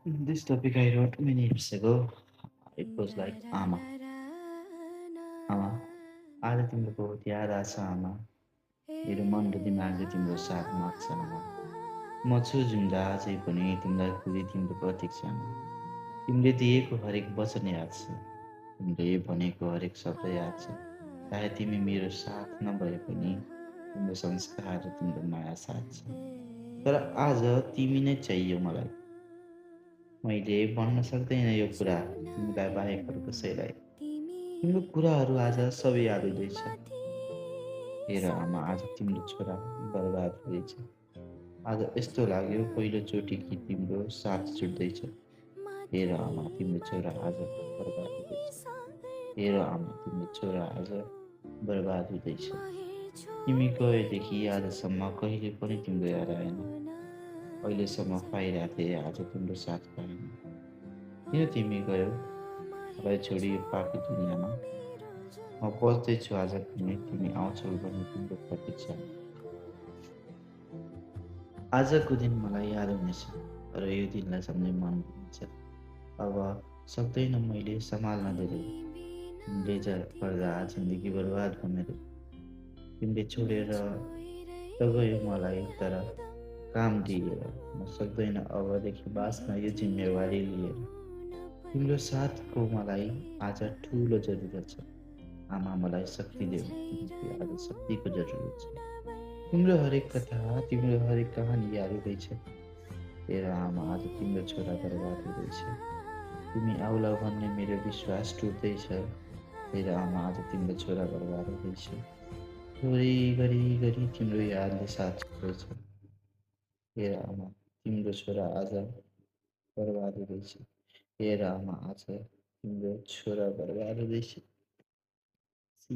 This topic I wrote many years ago. It was like, आमा, आज तिम्रो बहुत याद आछ आमा, मेरो मन र दिमागले तिम्रो साथ माग्छ आमा। म छु जिउँदा अझै पनि तिमीलाई खुदी तिम्रो प्रतीक्षामा। तिमीले दिएको हरेक वचन याद छ, तिमीले भनेको हरेक शब्द याद छ। चाहे तिमी मेरो साथ नभए पनि तिम्रो संस्कार र तिम्रो माया साथ छ। तर आज तिमी नै चाहियो मलाई। मैले भन्न सक्दैन यो कुरा तिमीलाई बाहेक अरू कसैलाई। तिम्रो कुराहरू आज सबै याद हुँदैछ। हेर आमा, आज तिम्रो छोरा बर्बाद हुँदैछ। आज यस्तो लाग्यो पहिलोचोटि कि तिम्रो साथ छुट्दैछ। हेर आमा, तिम्रो छोरा आज बर्बाद हुँदैछ। हेर आमा, तिम्रो छोरा आज बर्बाद हुँदैछ। तिमी गएदेखि आजसम्म कहिले पनि तिम्रो याद आएन। अहिलेसम्म पाइरहेको थिएँ, आज तिम्रो साथ पाएन। किन तिमी गयौ मलाई छोडी यो पापी दुनियाँमा? म बस्दैछु आज पनि तिमी आउँछौ भन्ने तिम्रो प्रतीक्षामा। आजको दिन मलाई याद हुनेछ, तर यो दिनलाई सम्झै मन हुनेछ। अब सक्दैन मैले सम्हाल्न धेरै, तिमीले गर्दा जिन्दगी बर्बाद भयो मेरो। तिमीले छोडेर त गयो मलाई, तर काम दिएर म सक्दैन अबदेखि बाँच्न यो जिम्मेवारी लिएर। तिम्रो साथको मलाई आज ठुलो जरुरत छ। आमा, मलाई शक्ति देऊ, किनकि आज शक्तिको जरुरत छ। तिम्रो हरेक कथा, तिम्रो हरेक कहानी याद हुँदैछ। हेर आमा, आज तिम्रो छोरा बर्बाद हुँदैछ। तिमी आउला भन्ने मेरो विश्वास टुट्दैछ। हेर आमा, आज तिम्रो छोरा बर्बाद हुँदैछ। थोरै गरी गरी तिम्रो यादले साथ छोड्दैछ। हेर आमा, तिम्रो छोरा आज बर्बाद हुँदैछ। हेर आमा, आज तिम्रो छोरा बर्बाद हुँदैछ। सी